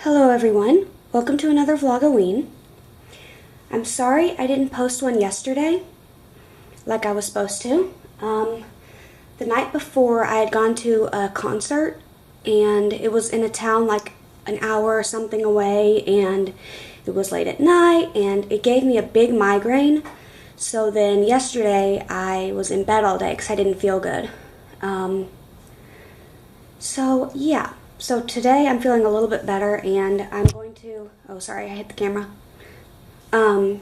Hello everyone, welcome to another Vlogoween. I'm sorry I didn't post one yesterday like I was supposed to. The night before I had gone to a concert and it was in a town like an hour or something away, and it was late at night and it gave me a big migraine. So then yesterday I was in bed all day because I didn't feel good. So today I'm feeling a little bit better, and I'm going to, oh sorry, I hit the camera. I'm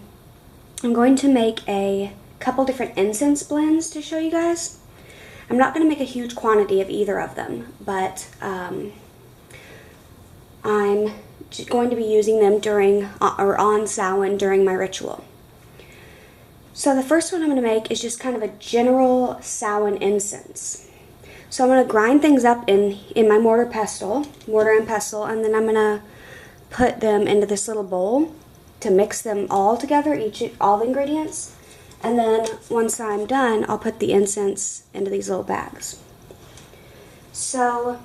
going to make a couple different incense blends to show you guys. I'm not going to make a huge quantity of either of them, but I'm going to be using them during, or on Samhain during my ritual. So the first one I'm going to make is just kind of a general Samhain incense. So I'm going to grind things up in my mortar and pestle, and then I'm going to put them into this little bowl to mix them all together, all the ingredients. And then once I'm done, I'll put the incense into these little bags. So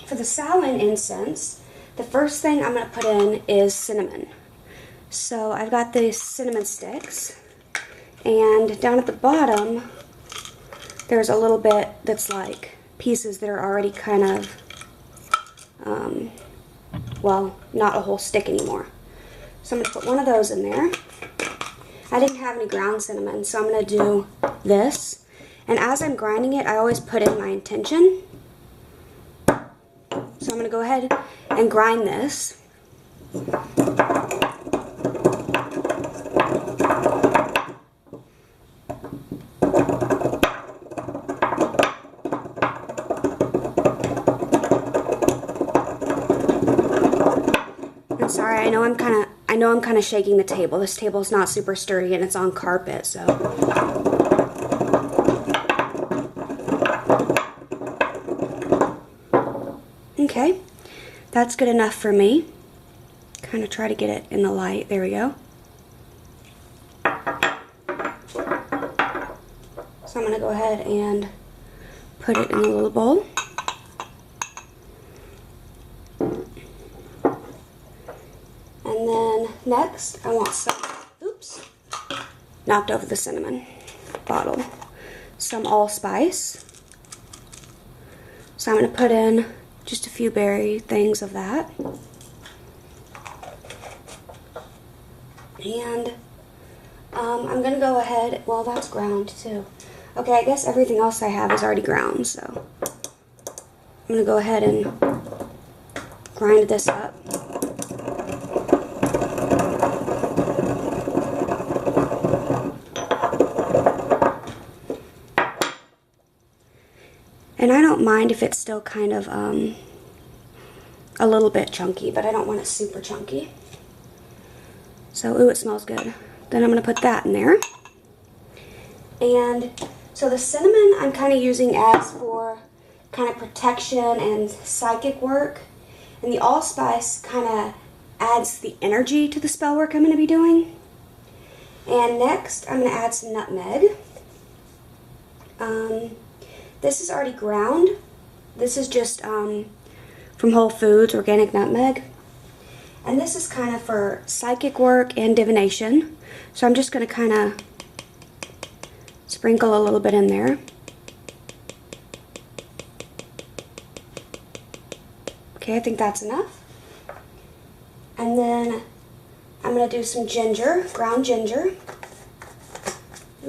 for the Samhain incense, the first thing I'm going to put in is cinnamon. So I've got these cinnamon sticks, and down at the bottom there's a little bit that's like pieces that are already kind of, well, not a whole stick anymore. So I'm going to put one of those in there. I didn't have any ground cinnamon, so I'm going to do this. And as I'm grinding it, I always put in my intention. So I'm going to go ahead and grind this. I'm sorry, I know I'm kind of shaking the table. This table's not super sturdy and it's on carpet, so. Okay, that's good enough for me. Kind of try to get it in the light. There we go. So I'm going to go ahead and put it in a little bowl. And then next, I want some, oops, knocked over the cinnamon bottle, some allspice. So I'm going to put in just a few berry things of that. And I'm going to go ahead, well, that's ground too. Okay, I guess everything else I have is already ground, so I'm going to go ahead and grind this up. And I don't mind if it's still kind of a little bit chunky, but I don't want it super chunky. So, ooh, it smells good. Then I'm going to put that in there. And so the cinnamon I'm kind of using as for kind of protection and psychic work. And the allspice kind of adds the energy to the spell work I'm going to be doing. And next, I'm going to add some nutmeg. This is already ground. This is just from Whole Foods, organic nutmeg. And this is kind of for psychic work and divination. So I'm just going to kind of sprinkle a little bit in there. Okay, I think that's enough. And then I'm going to do some ginger, ground ginger.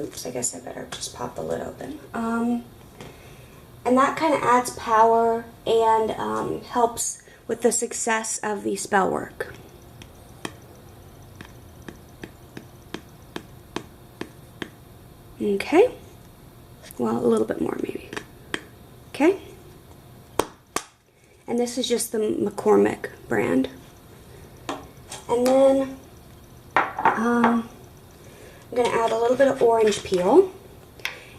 Oops, I guess I better just pop the lid open. And that kind of adds power and helps with the success of the spell work. Okay. Well, a little bit more maybe. Okay. And this is just the McCormick brand. And then I'm going to add a little bit of orange peel.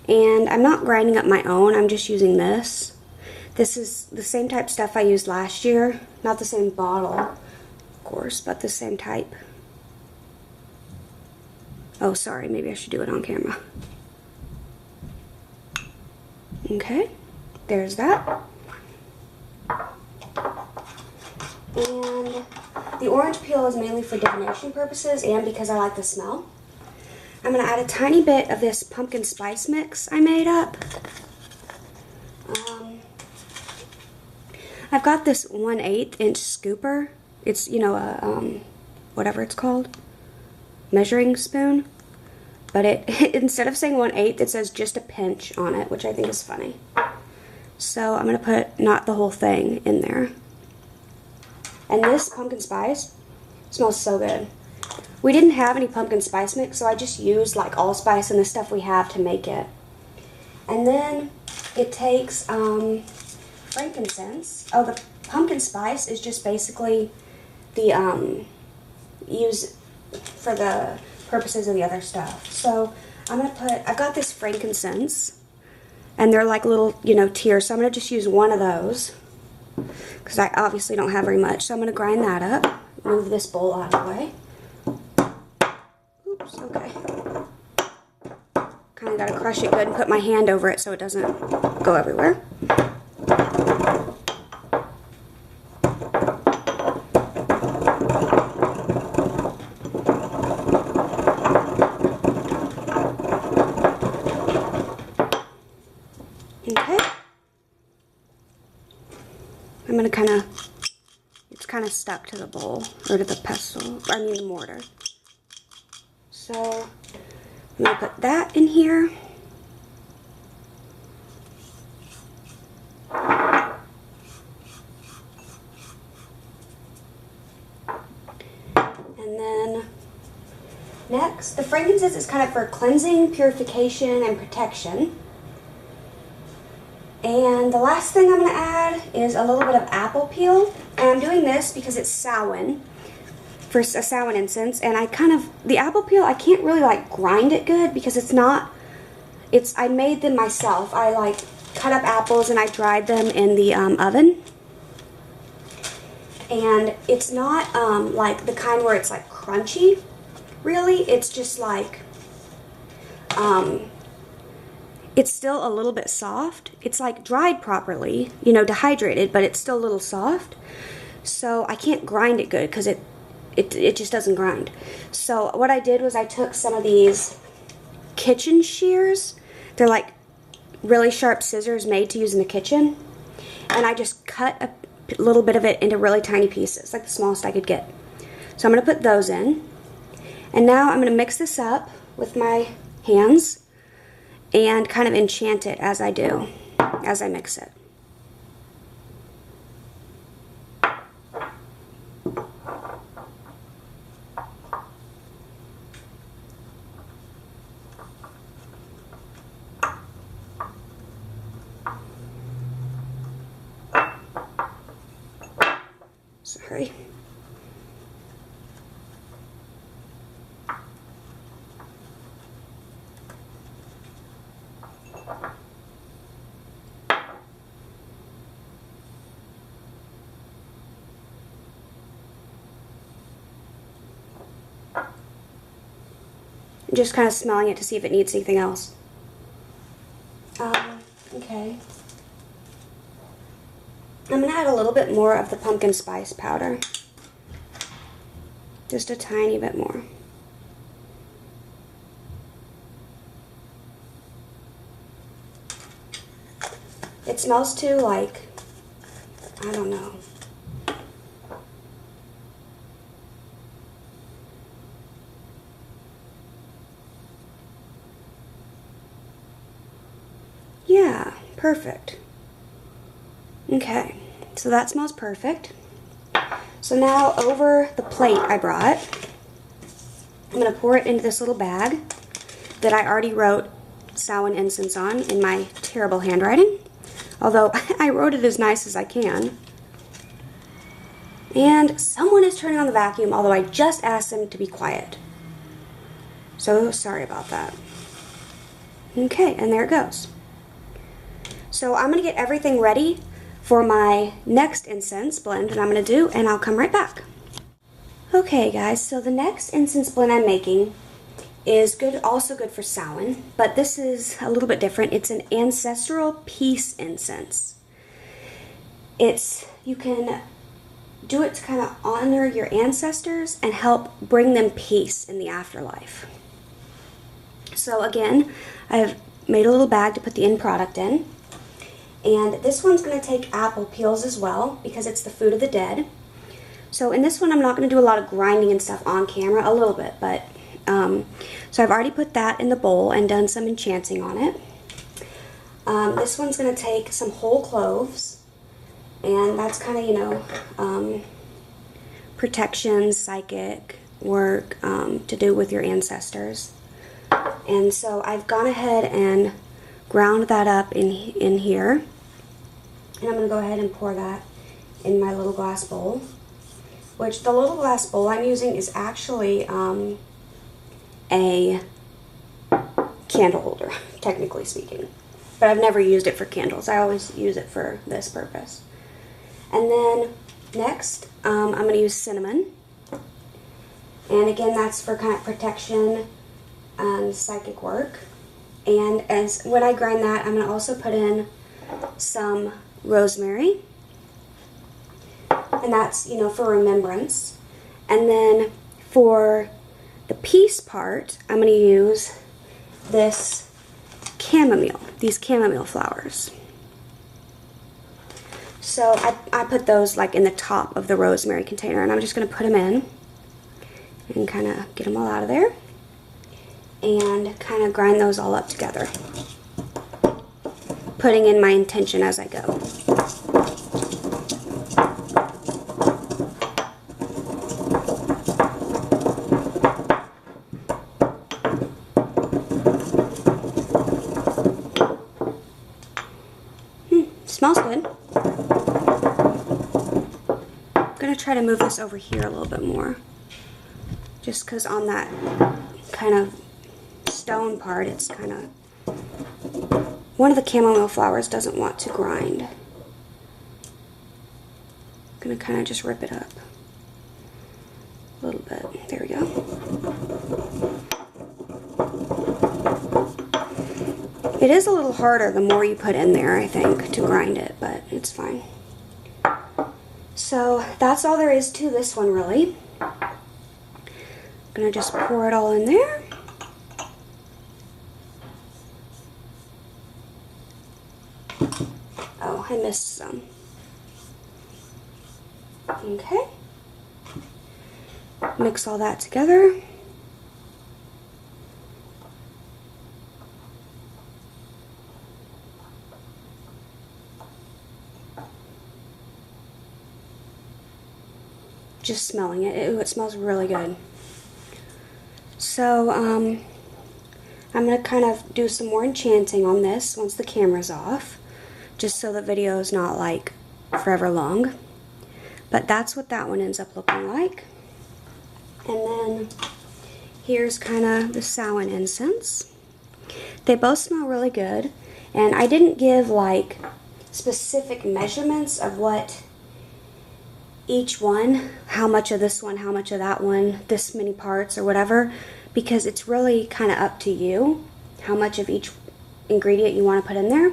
And I'm not grinding up my own, I'm just using this. This is the same type of stuff I used last year. Not the same bottle, of course, but the same type. Oh, sorry, maybe I should do it on camera. Okay, there's that. And the orange peel is mainly for divination purposes and because I like the smell. I'm going to add a tiny bit of this pumpkin spice mix I made up. I've got this 1/8 inch scooper. It's, you know, a, whatever it's called, measuring spoon. But it instead of saying 1/8, it says just a pinch on it, which I think is funny. So I'm going to put not the whole thing in there. And this pumpkin spice smells so good. We didn't have any pumpkin spice mix, so I just used like allspice and the stuff we have to make it. And then it takes frankincense. Oh, the pumpkin spice is just basically the use for the purposes of the other stuff. So I'm gonna put, I've got this frankincense, and they're like little, you know, tiers. So I'm gonna just use one of those because I obviously don't have very much. So I'm gonna grind that up. Move this bowl out of the way. Oops. Okay. Kind of gotta crush it good and put my hand over it so it doesn't go everywhere. Okay. I'm gonna it's kind of stuck to the bowl, or to the pestle, I mean the mortar. So I'm gonna put that in here. And then next, the frankincense is kind of for cleansing, purification, and protection. And the last thing I'm going to add is a little bit of apple peel. And I'm doing this because it's Samhain, for a Samhain incense. And the apple peel, I can't really like grind it good because I made them myself. I like cut up apples and I dried them in the oven. And it's not like the kind where it's like crunchy, really. It's just like, it's still a little bit soft. It's like dried properly, you know, dehydrated, but it's still a little soft. So I can't grind it good because it just doesn't grind. So what I did was I took some of these kitchen shears. They're like really sharp scissors made to use in the kitchen. And I just cut a little bit of it into really tiny pieces, like the smallest I could get. So I'm going to put those in. And now I'm going to mix this up with my hands and kind of enchant it as I do, as I mix it. Sorry. Just kind of smelling it to see if it needs anything else. Okay. I'm going to add a little bit more of the pumpkin spice powder. Just a tiny bit more. It smells too like, I don't know. Yeah, perfect. Okay, so that smells perfect. So now over the plate I brought, I'm going to pour it into this little bag that I already wrote Sow Incense on in my terrible handwriting. Although I wrote it as nice as I can. And someone is turning on the vacuum, although I just asked them to be quiet. So sorry about that. Okay, and there it goes. So I'm going to get everything ready for my next incense blend that I'm going to do, and I'll come right back. Okay guys, so the next incense blend I'm making is also good for Samhain, but this is a little bit different. It's an ancestral peace incense. You can do it to kind of honor your ancestors and help bring them peace in the afterlife. So again, I've made a little bag to put the end product in. And this one's going to take apple peels as well because it's the food of the dead. So in this one, I'm not going to do a lot of grinding and stuff on camera, a little bit, but so I've already put that in the bowl and done some enchanting on it. This one's going to take some whole cloves, and that's kind of, you know, protection, psychic work to do with your ancestors. And so I've gone ahead and ground that up in here, and I'm going to go ahead and pour that in my little glass bowl, which the little glass bowl I'm using is actually a candle holder, technically speaking, but I've never used it for candles. I always use it for this purpose. And then next, I'm going to use cinnamon, and again, that's for kind of protection and psychic work. And as when I grind that, I'm going to also put in some rosemary, and that's, you know, for remembrance. And then for the peace part, I'm going to use this chamomile, these chamomile flowers. So I put those like in the top of the rosemary container, and I'm just going to put them in and kind of get them all out of there and kind of grind those all up together, putting in my intention as I go. Smells good. I'm going to try to move this over here a little bit more, just because on that kind of stone part, it's kind of, one of the chamomile flowers doesn't want to grind. I'm going to kind of just rip it up a little bit. There we go. It is a little harder the more you put in there, I think, to grind it, but it's fine. So that's all there is to this one, really. I'm going to just pour it all in there. Oh, I missed some. Okay. Mix all that together. Just smelling it. Ooh, it smells really good. So, I'm going to kind of do some more enchanting on this once the camera's off, just so the video is not like forever long. But that's what that one ends up looking like. And then here's kind of the Sow Incense. They both smell really good, and I didn't give like specific measurements of what each one, how much of this one, how much of that one, this many parts or whatever, because it's really kind of up to you how much of each ingredient you want to put in there.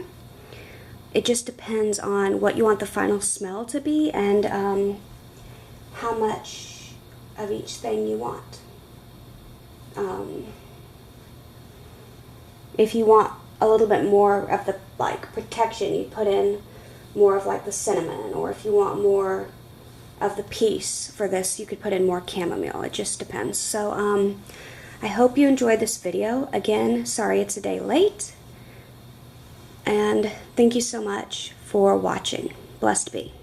It just depends on what you want the final smell to be and how much of each thing you want. If you want a little bit more of the like protection, you put in more of like the cinnamon, or if you want more of the peace for this, you could put in more chamomile. It just depends. So I hope you enjoyed this video. Again, sorry it's a day late, and thank you so much for watching. Blessed be.